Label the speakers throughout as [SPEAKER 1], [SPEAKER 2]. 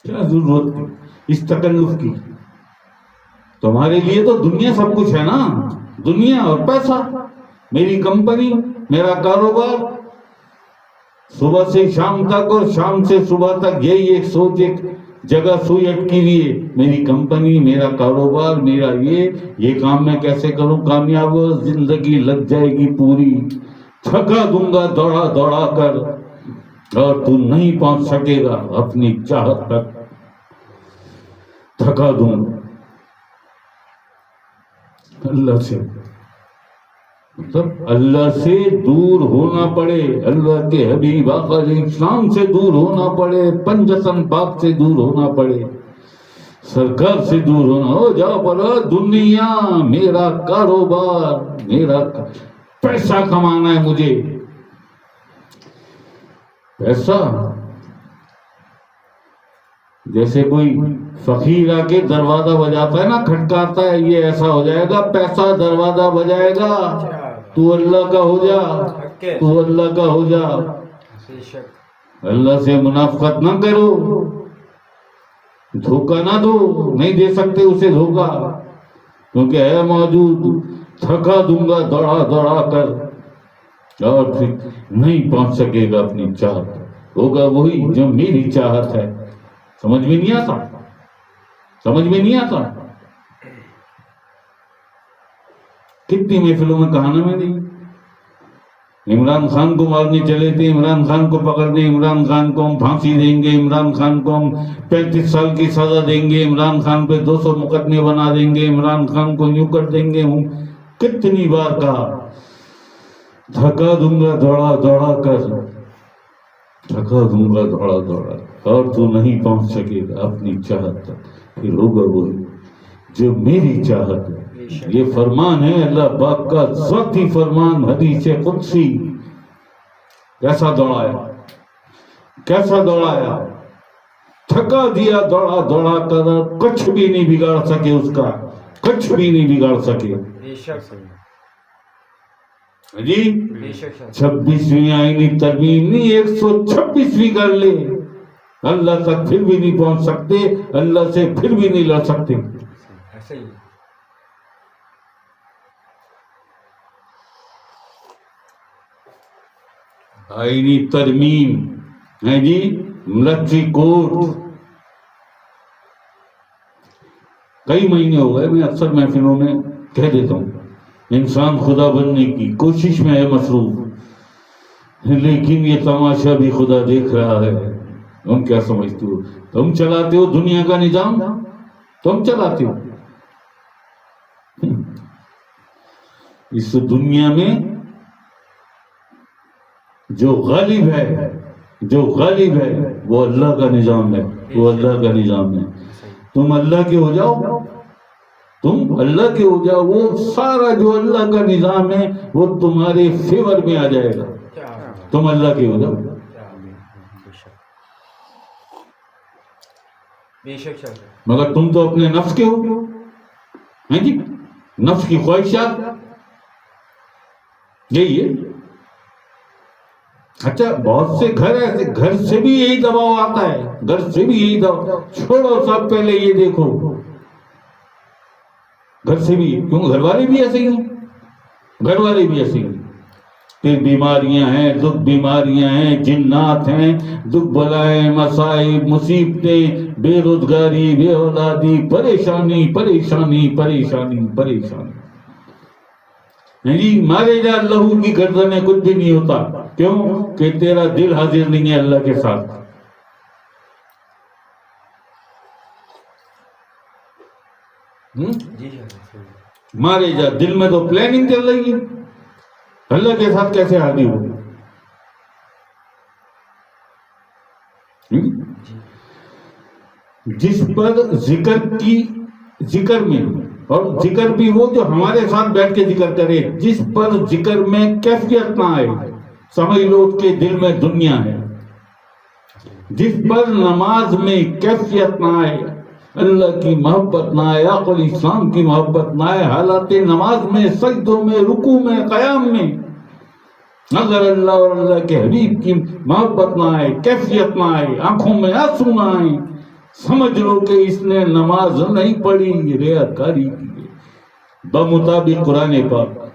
[SPEAKER 1] کیا ضرورت تھی اس تکلف کی؟ تمہارے لیے تو دنیا سب کچھ ہے نا، دنیا اور پیسہ، میری کمپنی، میرا کاروبار، صبح سے شام تک اور شام سے صبح تک یہی ایک سوچ، ایک جگہ سوئی اٹکی ہوئی ہے، میری کمپنی، میرا کاروبار، میرا یہ کام میں کیسے کروں کامیاب، زندگی لگ جائے گی پوری، تھکا دوں گا دوڑا دوڑا کر، اور تو نہیں پہنچ سکے گا اپنی چاہت تک، تھکا دوں گا۔ اللہ سے مطلب اللہ سے دور ہونا پڑے، اللہ کے حبیب آقا علیہ السلام سے دور ہونا پڑے، پنجتن پاک سے دور ہونا پڑے، سرکار سے دور ہونا ہو جا پڑا، دنیا میرا کاروبار، میرا پیسہ کمانا ہے مجھے، پیسہ۔ جیسے کوئی فقیر آ کے دروازہ بجاتا ہے نا، کھٹکاتا ہے، یہ ایسا ہو جائے گا، پیسہ دروازہ بجائے گا، تو اللہ کا ہو جا، تو اللہ کا ہو جا۔ اللہ سے منافقت نہ کرو، دھوکہ نہ دو، نہیں دے سکتے اسے دھوکہ، کیونکہ ہے موجود، تھکا دوں گا دوڑا دوڑا کر، اور پھر نہیں پہنچ سکے گا اپنی چاہت، ہوگا وہی جو میری چاہت ہے۔ سمجھ میں نہیں آتا، سمجھ میں نہیں آتا۔ کتنی محفلوں میں کہانا میں نہیں، عمران خان کو مارنے چلے تھے، عمران خان کو پکڑ دیں، عمران خان کو ہم پھانسی دیں گے، عمران خان کو ہم 35 سال کی سزا دیں گے، عمران خان پہ 200 مقدمے بنا دیں گے، عمران خان کو یوں کر دیں گے۔ کتنی بار کہا، تھکا دوں گا دوڑا دوڑا کر، تھکا دوں گا دوڑا دوڑا، اور تو نہیں پہنچ سکے گا اپنی چاہت تک، پھر ہوگا وہی جو میری چاہت ہے۔ یہ فرمان ہے اللہ پاک کا ذاتی فرمان، حدیث قدسی۔ کیسا دوڑایا، کیسا دوڑایا، تھکا دیا دوڑا دوڑا کر، کچھ بھی نہیں بگاڑ سکے اس کا، کچھ بھی نہیں بگاڑ سکے۔ جی 26ویں آئینی ترمیم نہیں، 126ویں کر لے، اللہ تک پھر بھی نہیں پہنچ سکتے، اللہ سے پھر بھی نہیں لڑ سکتے۔ آئینی ترمیم ہے جی، ملٹری کورٹ۔ کئی مہینے ہو گئے، میں اکثر محفلوں میں کہہ دیتا ہوں، انسان خدا بننے کی کوشش میں ہے مصروف، لیکن یہ تماشا بھی خدا دیکھ رہا ہے۔ تم کیا سمجھتے ہو؟ تم چلاتے ہو دنیا کا نظام، تم چلاتے ہو اس دنیا میں۔ جو غالب ہے، جو غالب ہے وہ اللہ کا نظام ہے، وہ اللہ کا نظام ہے۔ تم اللہ کے ہو جاؤ، تم اللہ کے ہو جاؤ، وہ سارا جو اللہ کا نظام ہے وہ تمہارے فیور میں آ جائے گا، تم اللہ کے ہو جاؤ۔ مگر تم تو اپنے نفس کے ہو، ہیں جی، نفس کی خواہشات، یہی ہے۔ اچھا بہت سے گھر ایسے، گھر سے بھی یہی دباؤ آتا ہے، گھر سے بھی یہی دباؤ، چھوڑو سب، پہلے یہ دیکھو، گھر سے بھی، کیوں گھر والے بھی ایسے ہی ہیں، گھر والے بھی ایسے ہی ہیں۔ پھر بیماریاں ہیں، دکھ بیماریاں ہیں، جنات ہیں، دکھ بلائیں، مصائب، مصیبتیں، بے روزگاری، بے اولادی، پریشانی پریشانی پریشانی پریشانی۔ جی مارے جا لہو کی گردن میں کچھ بھی نہیں ہوتا، کیوں کہ تیرا دل حاضر نہیں ہے اللہ کے ساتھ۔ مارے جا، دل میں تو پلاننگ چل رہی ہے، اللہ کے ساتھ کیسے حاضر ہو؟ جس پر ذکر میں، اور ذکر بھی وہ جو ہمارے ساتھ بیٹھ کے ذکر کرے، جس پر ذکر میں کیفیت نہ آئے، سمجھ لو اس کے دل میں دنیا ہے۔ جس پر نماز میں کیفیت نہ آئے، اللہ کی محبت نہ آئے، آقا علیہ السلام کی محبت نہ آئے، حالات نماز میں، سجدوں میں، رکوع میں، قیام میں، اگر اللہ اور اللہ کے حبیب کی محبت نہ آئے، کیفیت نہ آئے، آنکھوں میں آنسو نہ آئے، سمجھ لو کہ اس نے نماز نہیں پڑھی، ریاکاری کی بمطابق قرآن پاک۔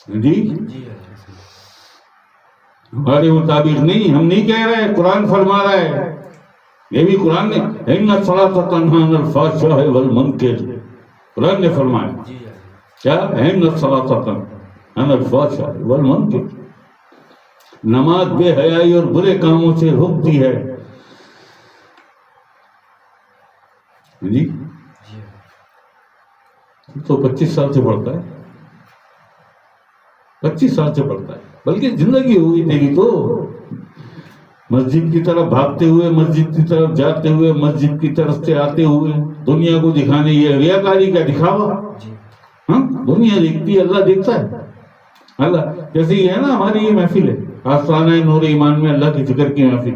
[SPEAKER 1] جی ہمارے مطابق نہیں، ہم نہیں کہہ رہے، قرآن فرما رہا ہے، یہ بھی قرآن نے، ان الصلاۃ تنہی عن الفحشاء والمنکر، قرآن نے فرمایا کیا، ان الصلاۃ تنہی عن الفحشاء والمنکر، نماز بے حیائی اور برے کاموں سے روکتی ہے۔ جی تو 25 سال سے پڑھتا ہے، 25 سال سے پڑھتا ہے، بلکہ زندگی ہوئی تیری تو، مسجد کی طرف بھاگتے ہوئے، مسجد کی طرف جاتے ہوئے، مسجد کی طرف سے آتے ہوئے، دنیا کو دکھانے، یہ ریاکاری کا دکھاوا، ہاں دنیا دیکھتی ہے، اللہ دیکھتا ہے۔ اللہ جیسے یہ ہے نا، ہماری یہ محفل ہے آستانہ نور ایمان میں اللہ کے ذکر کی محفل،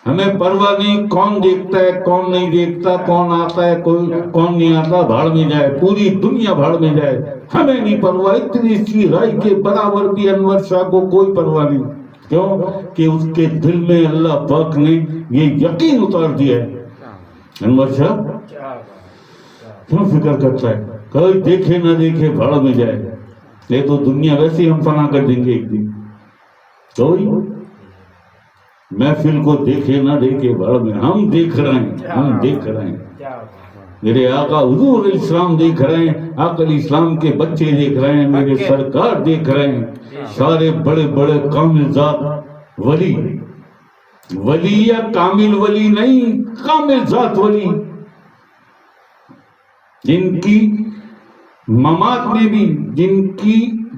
[SPEAKER 1] ہمیں پرواہ نہیں کون دیکھتا ہے کون نہیں دیکھتا، کون آتا ہے کون نہیں آتا، بھاڑ میں جائے، پوری دنیا بھاڑ میں جائے، ہمیں نہیں پرواہ، اتنی سی رائی کے برابر بھی انور شاہ کو کوئی پرواہ نہیں، کیوں کہ اس کے دل میں اللہ پاک نے یہ یقین اتار دیا ہے۔ انور شاہ کیوں فکر کرتا ہے، کوئی دیکھے نہ دیکھے بھاڑ میں جائے، یہ تو دنیا ویسے ہی ہم فنا کر دیں گے ایک دن، کوئی محفل کو دیکھے نہ دیکھے بھاڑ میں، ہم دیکھ رہے ہیں، ہم دیکھ رہے ہیں، میرے آقا حضور علیہ السلام دیکھ رہے ہیں، آقا علیہ السلام کے بچے دیکھ رہے ہیں، میرے سرکار دیکھ رہے ہیں، سارے بڑے بڑے کامل ذات ولی، ولی یا کامل ولی نہیں، کامل ذات ولی، جن کی ممات میں بھی،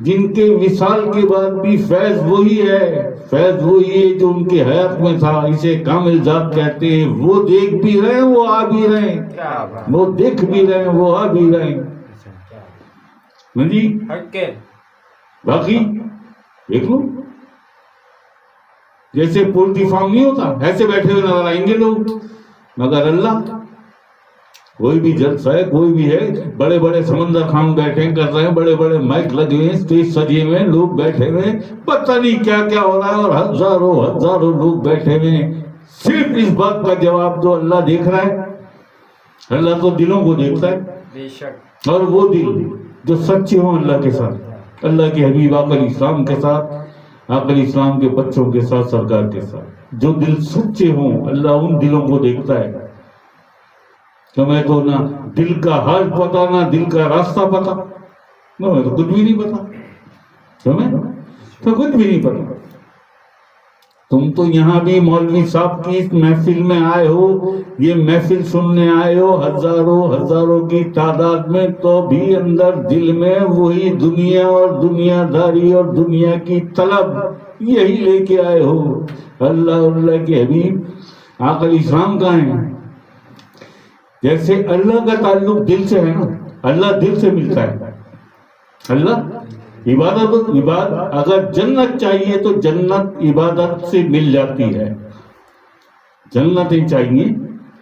[SPEAKER 1] جن کے وصال کے بعد بھی فیض وہی ہے، فیض وہی ہے جو ان کی حیات میں تھا، اسے کامل ذات کہتے ہیں۔ وہ دیکھ بھی رہے ہیں، وہ آ بھی رہے ہیں، وہ دیکھ بھی رہے ہیں، وہ آ بھی رہے ہیں جی۔ باقی دیکھ لو، جیسے پولٹری فارم نہیں ہوتا ایسے بیٹھے ہوئے نظر آئیں گے لوگ، مگر اللہ کوئی بھی جلسہ ہے، کوئی بھی ہے، بڑے بڑے سمندر خان بیٹھے کر رہے ہیں، بڑے بڑے مائک لگے ہوئے ہیں، اسٹیج سجے ہوئے ہیں، لوگ بیٹھے ہوئے ہیں، پتہ نہیں کیا کیا ہو رہا ہے، اور ہزاروں ہزاروں لوگ بیٹھے ہوئے ہیں، صرف اس بات کا جواب دو، اللہ دیکھ رہا ہے۔ اللہ تو دلوں کو دیکھتا ہے، اور وہ دل جو سچے ہوں اللہ کے ساتھ، اللہ کے حبیب آقا علیہ السلام کے ساتھ، آقا علیہ السلام کے بچوں کے ساتھ، سرکار کے ساتھ، جو دل سچے ہوں اللہ ان دلوں کو دیکھتا ہے۔ تمہیں تو نہ دل کا حال پتا، نہ دل کا راستہ پتا، تمہیں تو کچھ بھی نہیں پتا، تمہیں تو کچھ بھی نہیں پتا۔ تم تو یہاں بھی مولوی صاحب کی اس محفل میں آئے ہو، یہ محفل سننے آئے ہو ہزاروں ہزاروں کی تعداد میں، تو بھی اندر دل میں وہی دنیا اور دنیا داری اور دنیا کی طلب یہی لے کے آئے ہو۔ اللہ اللہ کے حبیب آقا علیہ السلام کہاں ہیں؟ جیسے اللہ کا تعلق دل سے ہے نا، اللہ دل سے ملتا ہے، اللہ عبادت، اگر جنت چاہیے تو جنت عبادت سے مل جاتی ہے، جنتیں چاہیے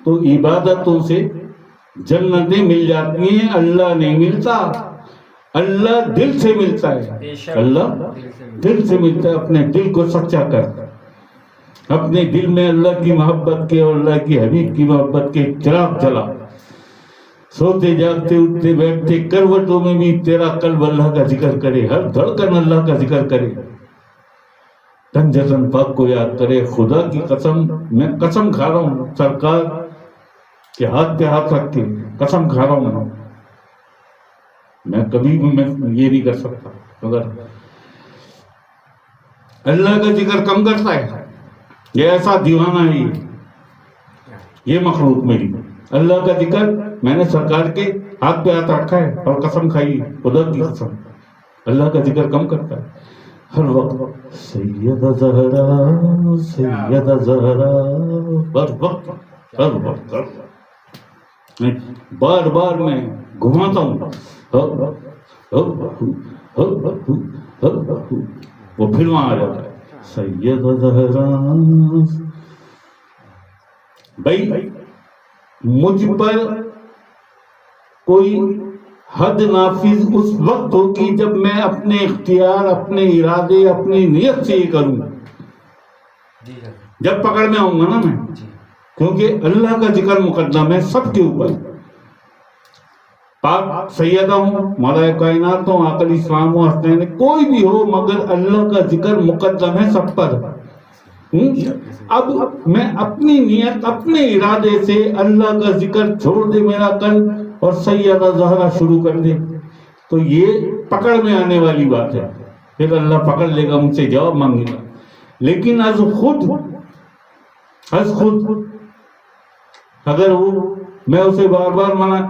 [SPEAKER 1] تو عبادتوں سے جنتیں مل جاتی ہیں، اللہ نہیں ملتا، اللہ دل سے ملتا ہے، اللہ دل سے ملتا ہے۔ اپنے دل کو سچا کر، اپنے دل میں اللہ کی محبت کے اور اللہ کی حبیب کی محبت کے چراغ جلا، سوتے جاگتے اٹھتے بیٹھتے کروٹوں میں بھی تیرا قلب اللہ کا ذکر کرے، ہر دھڑکن اللہ کا ذکر کرے، تن جسن پاک کو یاد کرے۔ خدا کی قسم، میں قسم کھا رہا ہوں سرکار کے ہاتھ پہ ہاتھ رکھ کے قسم کھا رہا ہوں، میں کبھی بھی میں یہ نہیں کر سکتا، مگر اللہ کا ذکر کم کرتا ہے، یہ ایسا دیوانہ ہے، یہ مخلوق میری، اللہ کا ذکر میں نے سرکار کے ہاتھ پہ ہاتھ رکھا ہے اور قسم کھائی، خدا کی قسم اللہ کا ذکر کم کرتا ہے۔ ہر وقت سیدہ زہرا سیدہ زہرا، ہر وقت بار بار میں گھماتا ہوں، وہ پھر وہاں آ جاتا ہے سیدہ زہرا۔ بھائی مجھ پر کوئی حد نافذ اس وقت ہوگی جب میں اپنے اختیار، اپنے ارادے، اپنی نیت سے یہ کروں، جب پکڑ میں آؤں گا نا میں، کیونکہ اللہ کا ذکر مقدم ہے سب کے اوپر. پاک سیدہ ہوں، مولا کائنات ہوں، آقا اسلام ہوں، حسنین، کوئی بھی ہو، مگر اللہ کا ذکر مقدم ہے سب پر. اب میں اپنی نیت، اپنے ارادے سے اللہ کا ذکر چھوڑ دے میرا قلب اور سیدہ زہرا شروع کر دے، تو یہ پکڑ میں آنے والی بات ہے. پھر اللہ پکڑ لے گا، مجھ سے جواب مانگے گا. لیکن از خود اگر میں اسے بار بار منع،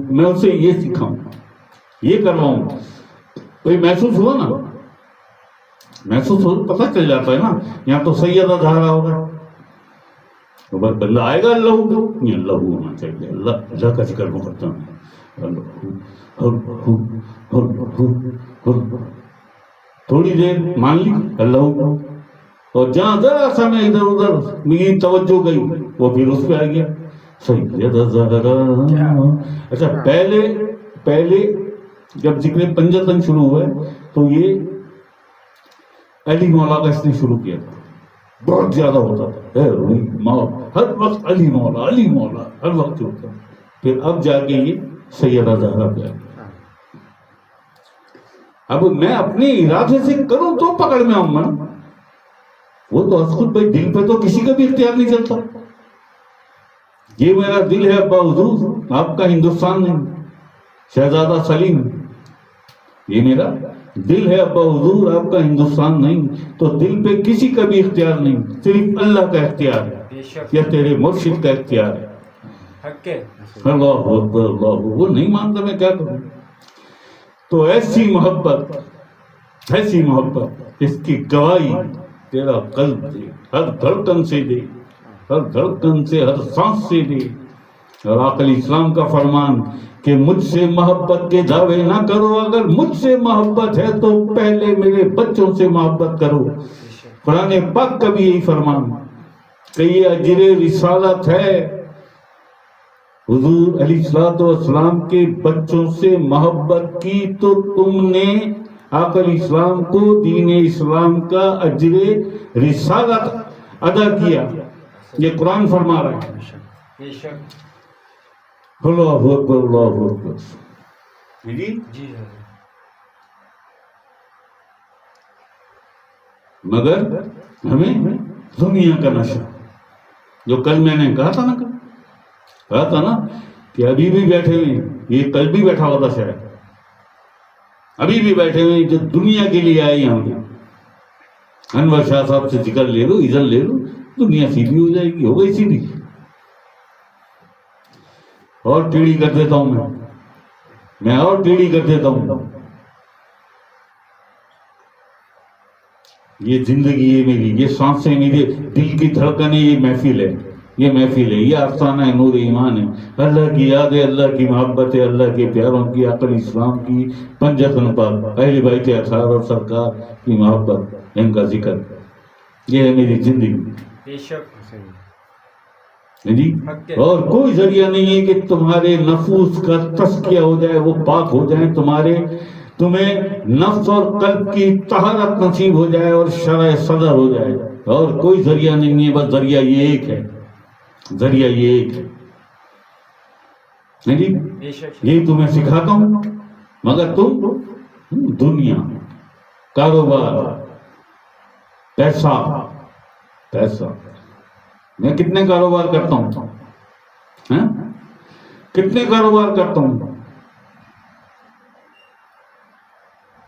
[SPEAKER 1] میں اسے یہ سکھاؤں، یہ کرواؤں، کوئی محسوس ہوا نا، محسوس ہو، پتہ چل جاتا ہے نا. یہاں تو سیدہ زہرا ہوگا، تو بس بندہ آئے گا اللہ کو، یہ اللہ ہونا چاہیے، اللہ کا ذکر مقدم ہے. تھوڑی دیر مان لی اللہ کو، اور جہاں ذرا سا میں ادھر ادھر میری توجہ گئی، وہ پھر اس پہ آ گیا سیدہ زہرا. اچھا، پہلے جب ذکر پنجتن شروع ہوا تو یہ علی مولا کا اس نے شروع کیا تھا، بہت زیادہ ہوتا تھا، ہر وقت علی مولا علی مولا ہر وقت ہوتا. پھر اب جا کے یہ سیدہ زہرا پہ آ گیا. اب میں اپنے ارادے سے کروں تو پکڑ میں آؤں گا نا. وہ تو خود بھائی دل پہ تو کسی کا بھی اختیار نہیں چلتا. یہ میرا دل ہے ابا حضور، آپ کا ہندوستان نہیں، شہزادہ سلیم، یہ میرا دل ہے ابا حضور، آپ کا ہندوستان نہیں. تو دل پہ کسی کا بھی اختیار نہیں، صرف اللہ کا اختیار ہے یا تیرے مرشد کا اختیار ہے. اللہ اکبر، اللہ، وہ نہیں مانتا، میں کیا کروں. تو ایسی محبت اس کی گواہی تیرا قلب دے، ہر دھڑکن سے دے، ہر دھڑکن سے، ہر سانس سے دے. اور آقا اسلام کا فرمان کہ مجھ سے محبت کے دعوے نہ کرو، اگر مجھ سے محبت ہے تو پہلے میرے بچوں سے محبت کرو. قرآن پاک کا بھی یہی فرمان کہ یہ اجر رسالت ہے، حضور علیہ الصلوۃ والسلام کے بچوں سے محبت کی تو تم نے آقا اسلام کو دین اسلام کا اجر رسالت ادا کیا. یہ قرآن فرما رہا ہے. اللہ اکبر، اللہ اکبر. مگر ہمیں دنیا کا نشہ، جو کل میں نے کہا تھا نا کہ ابھی بھی بیٹھے ہوئے، یہ کل بھی بیٹھا ہوا تھا شاید، ابھی بھی بیٹھے ہوئے جو دنیا کے لیے آئے یہاں پہ. انور شاہ صاحب سے ذکر لے لو، اذن لے لو، دنیا سیدھی ہو جائے گی. ہو گئی سیدھی. اور ٹیڑھی کر دیتا ہوں میں اور ٹیڑھی کر دیتا ہوں. یہ زندگی ہے میری، یہ سانسیں میرے دل کی دھڑکنیں، یہ محفل ہے، یہ افسانہ ہے، نور ایمان ہے. اللہ کی یاد ہے، اللہ کی محبت ہے، اللہ کے پیاروں کی، آقا اسلام کی پنجتن پر اہل بیت اطہار اور سرکار کی محبت، ان کا ذکر، یہ ہے میری زندگی. جی، اور کوئی ذریعہ نہیں ہے کہ تمہارے نفوس کا تزکیہ ہو جائے، وہ پاک ہو جائیں، تمہیں نفس اور قلب کی طہارت نصیب ہو جائے اور شرع صدر ہو جائے. اور کوئی ذریعہ نہیں ہے، بس ذریعہ یہ ایک ہے، ذریعہ یہ ایک ہے. جی، یہ تمہیں سکھاتا ہوں. مگر تم دنیا، کاروبار، پیسہ، میں کتنے کاروبار کرتا ہوں، کتنے کاروبار کرتا ہوں.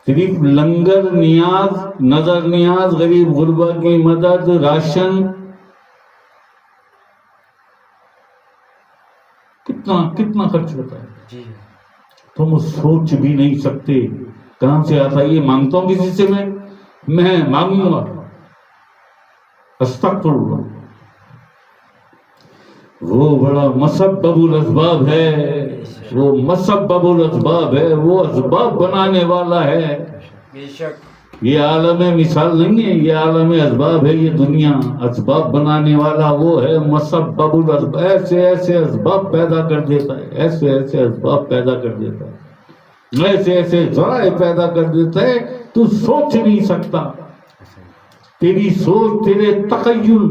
[SPEAKER 1] صرف لنگر، نیاز، نظر نیاز، غریب غربا کی مدد، راشن، کتنا خرچ ہوتا ہے. تم سوچ بھی نہیں سکتے کہاں سے آتا ہے. یہ مانگتا ہوں کسی سے، میں مانگوں گا، استغفر اللہ. وہ بڑا مسبب الاسباب ہے، وہ مسبب الاسباب ہے، وہ اسباب بنانے والا ہے. یہ عالم مثال نہیں ہے، یہ عالم اسباب ہے. یہ دنیا اسباب بنانے والا وہ ہے مسبب الاسباب. ایسے ایسے اسباب پیدا کر دیتا ہے، ایسے ایسے اسباب پیدا کر دیتا ہے، ایسے ایسے ذرائع پیدا کر دیتا ہے تو سوچ نہیں سکتا. تیری سوچ، تیرے تخیل،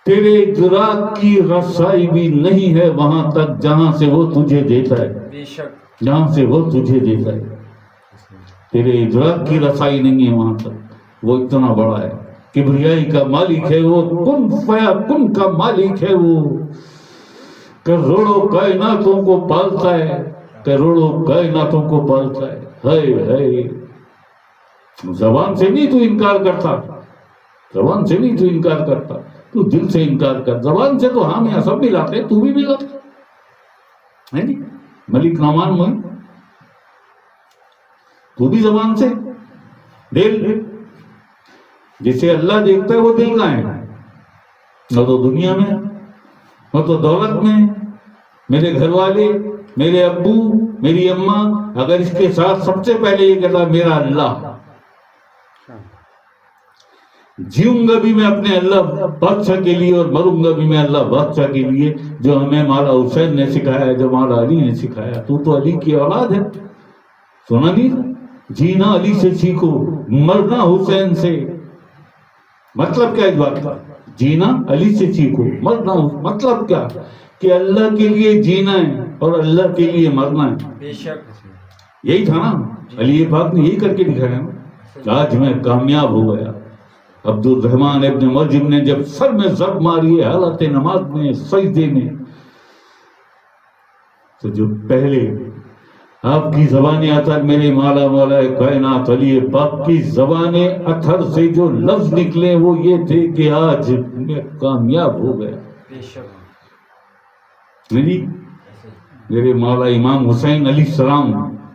[SPEAKER 1] تیرے ادراک کی رسائی بھی نہیں ہے وہاں تک جہاں سے وہ تجھے دیتا ہے، جہاں سے وہ تجھے دیتا ہے. تیرے ادراک کی رسائی نہیں ہے وہاں تک. وہ اتنا بڑا ہے، کبریائی کا مالک ہے وہ، کن فیا کن کا مالک ہے وہ، کروڑوں کائناتوں کو پالتا ہے، کروڑوں کائناتوں کو پالتا ہے. ہائے ہائے، زبان سے نہیں تو انکار کرتا، زبان سے نہیں تو انکار کرتا، تو دل سے انکار کر. زبان سے تو ہم یہاں سب ملاتے، تو بھی ملاتے ہے نہیں. ملک نعمان میں تو بھی زبان سے. دل جسے اللہ دیکھتا ہے وہ دل کا ہے، نہ تو دنیا میں، نہ تو دولت میں. میرے گھر والے، میرے ابو، میری اماں، اگر اس کے ساتھ سب سے پہلے یہ کہتا میرا اللہ، جیوں گا بھی میں اپنے اللہ بادشاہ کے لیے اور مروں گا بھی میں اللہ بادشاہ کے لیے، جو ہمیں مولا حسین نے سکھایا، جو مولا علی نے سکھایا. تو علی کی اولاد ہے، سنا نہیں؟ جینا علی سے سیکھو، مرنا حسین سے. مطلب کیا اس بات کا؟ جینا علی سے سیکھو، مرنا مطلب کیا؟ کہ اللہ کے لیے جینا ہے اور اللہ کے لیے مرنا ہے. بے شک یہی تھا نا، علی پاک نے یہی کر کے دکھایا. آج میں کامیاب ہو گیا. عبد الرحمن ابن مرجم نے جب سر میں ضرب ماری ہے حالت نماز میں، سجدے میں، تو جو پہلے آپ کی زبانیں اتھر، میرے مولا مولا کائنات علی پاک کی زبانیں اتھر سے جو لفظ نکلے وہ یہ تھے کہ آج میں کامیاب ہو گیا. میرے مولا امام حسین علیہ السلام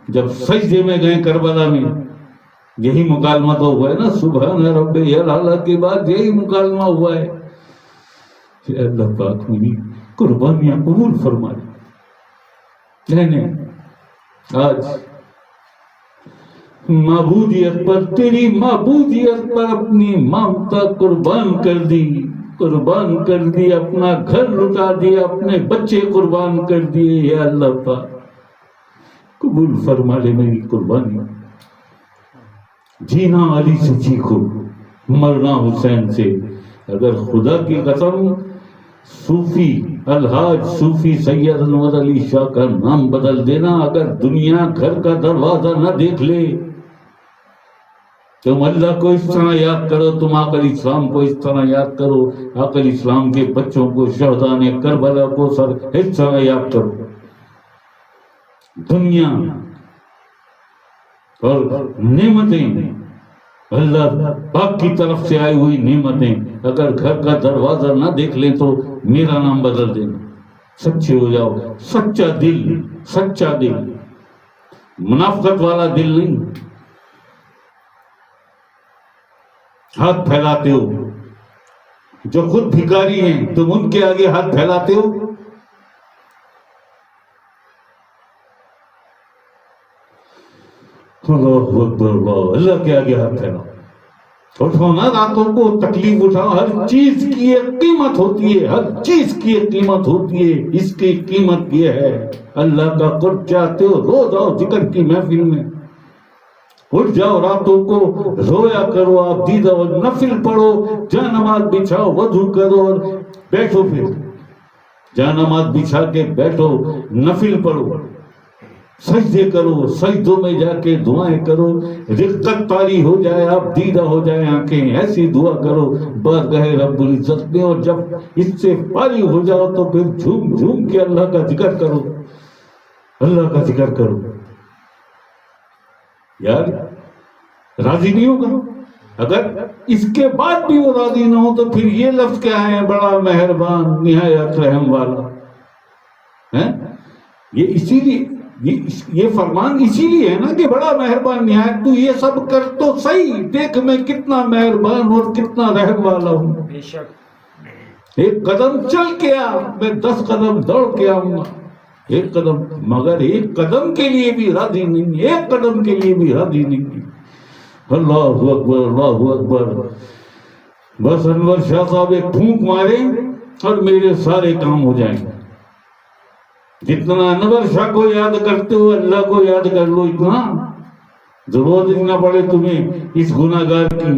[SPEAKER 1] جب سجدے میں گئے کربلا میں، یہی مکالمہ تو ہوا ہے نا، سبحان رب العلا کے بعد یہی مکالمہ ہوا ہے کہ اللہ پاک میری قربانیاں قبول فرمائے. نہیں، آج معبودیت پر، تیری معبودیت پر اپنی ممتا قربان کر دی، قربان کر دی، اپنا گھر لٹا دیا، اپنے بچے قربان کر دیے. یا اللہ پاک قبول فرما لے میری قربانی. جینا علی سے سیکھو، مرنا حسین سے. اگر خدا کی قسم صوفی الحاج صوفی سید انور علی شاہ کا نام بدل دینا، اگر دنیا گھر کا دروازہ نہ دیکھ لے، تم اللہ کو اس طرح یاد کرو، تم آقا علیہ السلام کو اس طرح یاد کرو، آقا علیہ السلام کے بچوں کو، شہداء نے کربلا کو سر اس طرح یاد کرو. دنیا اور نعمتیں، اللہ پاک کی طرف سے آئی ہوئی نعمتیں، اگر گھر کا دروازہ نہ دیکھ لیں تو میرا نام بدل دینا. سچے ہو جاؤ، سچا دل، سچا دل، منافقت والا دل نہیں. ہاتھ پھیلاتے ہو، جو خود بھکاری ہیں تم ان کے آگے ہاتھ پھیلاتے ہو. اللہ اکبر، اللہ، اللہ کے آگے ہاتھ پھیلاؤ. اٹھو نا راتوں کو، تکلیف اٹھاؤ. ہر چیز کی ایک قیمت ہوتی ہے، ہر چیز کی ایک قیمت ہوتی ہے. اس کی قیمت یہ ہے، اللہ کا قرب چاہتے ہو روز آؤ ذکر کی محفل میں، اٹھ جاؤ راتوں کو، رویا کرو، آپ دیدہ اور نفل پڑھو، جا نماز بچھاؤ، وضو کرو اور بیٹھو. پھر جا نماز بچھا کے بیٹھو، نفل پڑھو، سجدے کرو، سجدوں میں جا کے دعائیں کرو، رقت طاری ہو جائے، آپ دیدہ ہو جائے آنکھیں، ایسی دعا کرو بارگاہ رب العزت میں. اور جب اس سے پاری ہو جاؤ تو پھر جھوم جھوم کے اللہ کا ذکر کرو، اللہ کا ذکر کرو. یار راضی نہیں ہوگا اگر اس کے بعد بھی وہ راضی نہ ہو تو پھر یہ لفظ کیا ہے؟ بڑا مہربان، نہایت رحم والا ہے. یہ اسی لیے یہ فرمان اسی لیے ہے نا کہ بڑا مہربان نہایت. تو یہ سب کر تو صحیح، دیکھ میں کتنا مہربان اور کتنا رحم والا ہوں. بے شک ایک قدم چل کے آ، میں 10 قدم دوڑ کے آؤں گا. ایک قدم، مگر ایک قدم کے لیے بھی راضی نہیں، ایک قدم کے لیے بھی راضی نہیں. اللہ اکبر اللہ اکبر. بس انور شاہ صاحب ایک پھونک مارے اور میرے سارے کام ہو جائیں. جتنا انور شاہ کو یاد کرتے ہو اللہ کو یاد کر لو. اتنا ضرورت نہ پڑے تمہیں اس گناہگار کی.